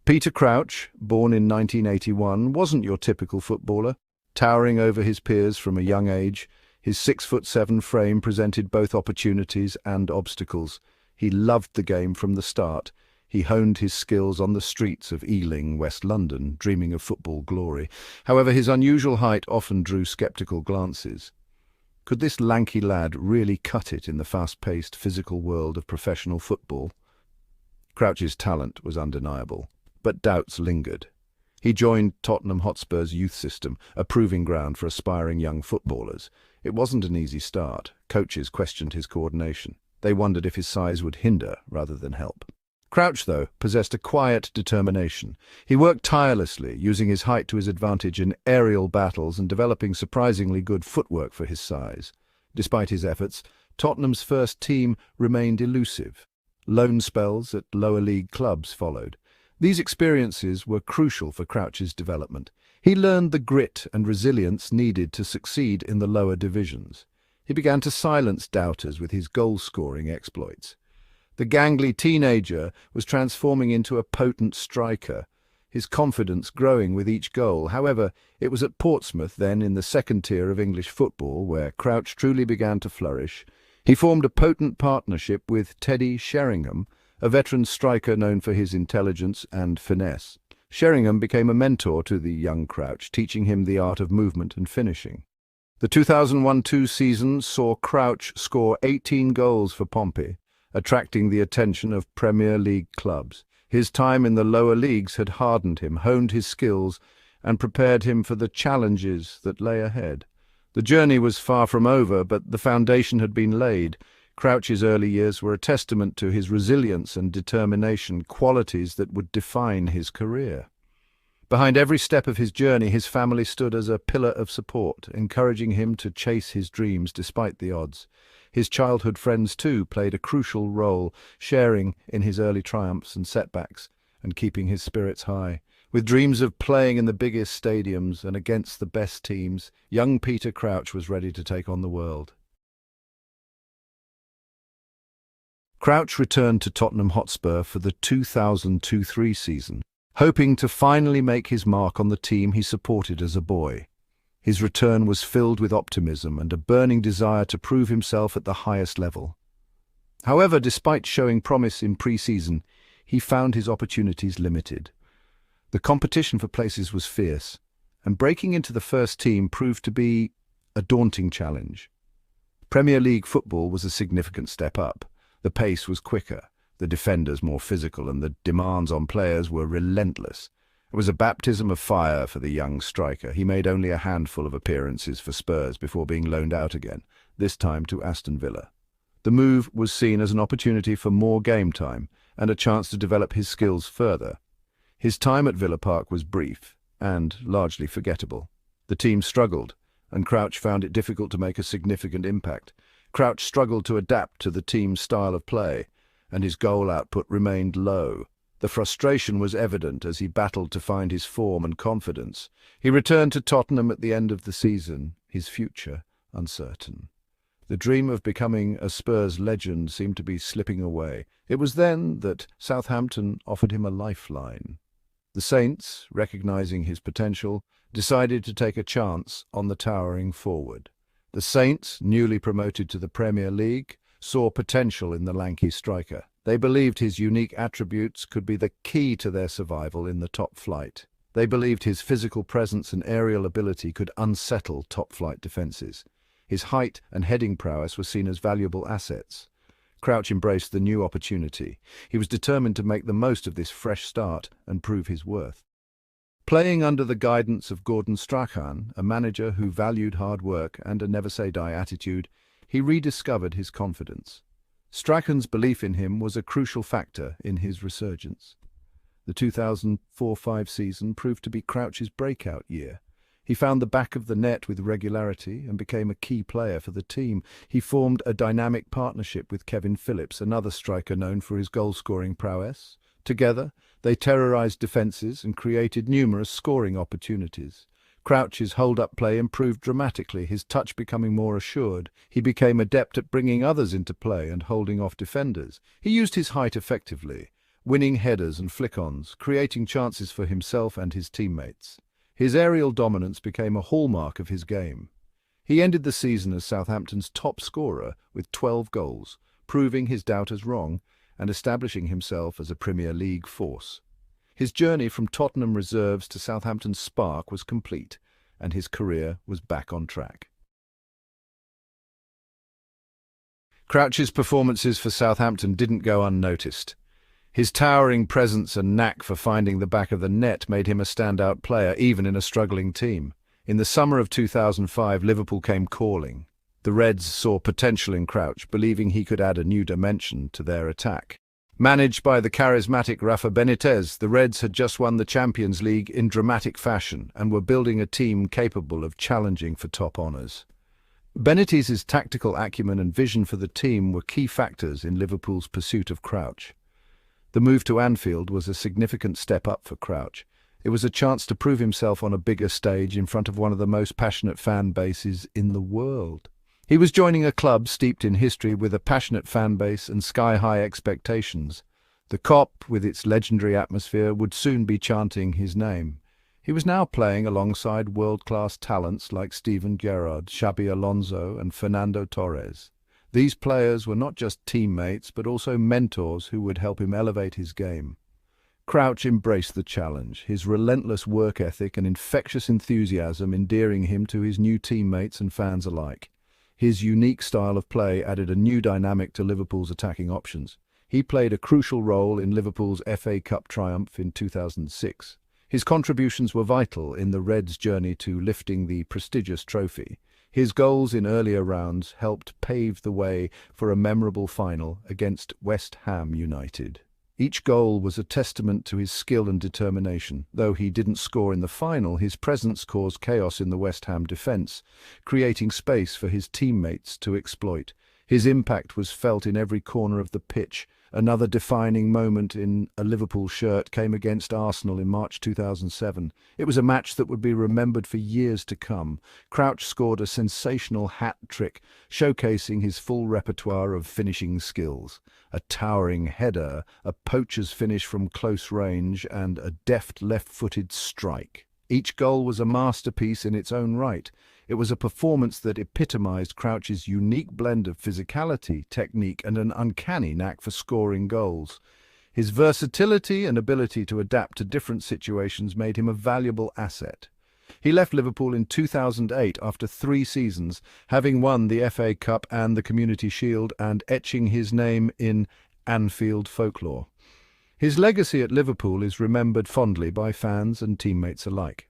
Peter Crouch, born in 1981, wasn't your typical footballer. Towering over his peers from a young age, his 6'7" frame presented both opportunities and obstacles. He loved the game from the start. He honed his skills on the streets of Ealing, West London, dreaming of football glory. However, his unusual height often drew sceptical glances. Could this lanky lad really cut it in the fast-paced, physical world of professional football? Crouch's talent was undeniable, but doubts lingered. He joined Tottenham Hotspur's youth system, a proving ground for aspiring young footballers. It wasn't an easy start. Coaches questioned his coordination. They wondered if his size would hinder rather than help. Crouch, though, possessed a quiet determination. He worked tirelessly, using his height to his advantage in aerial battles and developing surprisingly good footwork for his size. Despite his efforts, Tottenham's first team remained elusive. Loan spells at lower league clubs followed. These experiences were crucial for Crouch's development. He learned the grit and resilience needed to succeed in the lower divisions. He began to silence doubters with his goal-scoring exploits. The gangly teenager was transforming into a potent striker, his confidence growing with each goal. However, it was at Portsmouth, then in the second tier of English football, where Crouch truly began to flourish. He formed a potent partnership with Teddy Sheringham, a veteran striker known for his intelligence and finesse. Sheringham became a mentor to the young Crouch, teaching him the art of movement and finishing. The 2001-2 season saw Crouch score 18 goals for Pompey, attracting the attention of Premier League clubs. His time in the lower leagues had hardened him, honed his skills, and prepared him for the challenges that lay ahead. The journey was far from over, but the foundation had been laid. Crouch's early years were a testament to his resilience and determination, qualities that would define his career. Behind every step of his journey, his family stood as a pillar of support, encouraging him to chase his dreams despite the odds. His childhood friends, too, played a crucial role, sharing in his early triumphs and setbacks, and keeping his spirits high. With dreams of playing in the biggest stadiums and against the best teams, young Peter Crouch was ready to take on the world. Crouch returned to Tottenham Hotspur for the 2002-03 season, hoping to finally make his mark on the team he supported as a boy. His return was filled with optimism and a burning desire to prove himself at the highest level. However, despite showing promise in pre-season, he found his opportunities limited. The competition for places was fierce, and breaking into the first team proved to be a daunting challenge. Premier League football was a significant step up. The pace was quicker, the defenders more physical, and the demands on players were relentless. It was a baptism of fire for the young striker. He made only a handful of appearances for Spurs before being loaned out again, this time to Aston Villa. The move was seen as an opportunity for more game time and a chance to develop his skills further. His time at Villa Park was brief and largely forgettable. The team struggled, and Crouch found it difficult to make a significant impact. Crouch struggled to adapt to the team's style of play, and his goal output remained low. The frustration was evident as he battled to find his form and confidence. He returned to Tottenham at the end of the season, his future uncertain. The dream of becoming a Spurs legend seemed to be slipping away. It was then that Southampton offered him a lifeline. The Saints, recognizing his potential, decided to take a chance on the towering forward. The Saints, newly promoted to the Premier League, saw potential in the lanky striker. They believed his unique attributes could be the key to their survival in the top flight. They believed his physical presence and aerial ability could unsettle top-flight defences. His height and heading prowess were seen as valuable assets. Crouch embraced the new opportunity. He was determined to make the most of this fresh start and prove his worth. Playing under the guidance of Gordon Strachan, a manager who valued hard work and a never-say-die attitude, he rediscovered his confidence. Strachan's belief in him was a crucial factor in his resurgence. The 2004-05 season proved to be Crouch's breakout year. He found the back of the net with regularity and became a key player for the team. He formed a dynamic partnership with Kevin Phillips, another striker known for his goal-scoring prowess. Together, they terrorized defenses and created numerous scoring opportunities. Crouch's hold-up play improved dramatically, his touch becoming more assured. He became adept at bringing others into play and holding off defenders. He used his height effectively, winning headers and flick-ons, creating chances for himself and his teammates. His aerial dominance became a hallmark of his game. He ended the season as Southampton's top scorer with 12 goals, proving his doubters wrong and establishing himself as a Premier League force. His journey from Tottenham reserves to Southampton's spark was complete, and his career was back on track. Crouch's performances for Southampton didn't go unnoticed. His towering presence and knack for finding the back of the net made him a standout player, even in a struggling team. In the summer of 2005, Liverpool came calling. The Reds saw potential in Crouch, believing he could add a new dimension to their attack. Managed by the charismatic Rafa Benitez, the Reds had just won the Champions League in dramatic fashion and were building a team capable of challenging for top honours. Benitez's tactical acumen and vision for the team were key factors in Liverpool's pursuit of Crouch. The move to Anfield was a significant step up for Crouch. It was a chance to prove himself on a bigger stage in front of one of the most passionate fan bases in the world. He was joining a club steeped in history with a passionate fan base and sky-high expectations. The Kop, with its legendary atmosphere, would soon be chanting his name. He was now playing alongside world-class talents like Steven Gerrard, Xabi Alonso and Fernando Torres. These players were not just teammates, but also mentors who would help him elevate his game. Crouch embraced the challenge, his relentless work ethic and infectious enthusiasm endearing him to his new teammates and fans alike. His unique style of play added a new dynamic to Liverpool's attacking options. He played a crucial role in Liverpool's FA Cup triumph in 2006. His contributions were vital in the Reds' journey to lifting the prestigious trophy. His goals in earlier rounds helped pave the way for a memorable final against West Ham United. Each goal was a testament to his skill and determination. Though he didn't score in the final, his presence caused chaos in the West Ham defence, creating space for his teammates to exploit. His impact was felt in every corner of the pitch. Another defining moment in a Liverpool shirt came against Arsenal in March 2007. It was a match that would be remembered for years to come. Crouch scored a sensational hat-trick, showcasing his full repertoire of finishing skills. A towering header, a poacher's finish from close range, and a deft left-footed strike. Each goal was a masterpiece in its own right. It was a performance that epitomized Crouch's unique blend of physicality, technique, and an uncanny knack for scoring goals. His versatility and ability to adapt to different situations made him a valuable asset. He left Liverpool in 2008 after 3 seasons, having won the FA Cup and the Community Shield and etching his name in Anfield folklore. His legacy at Liverpool is remembered fondly by fans and teammates alike.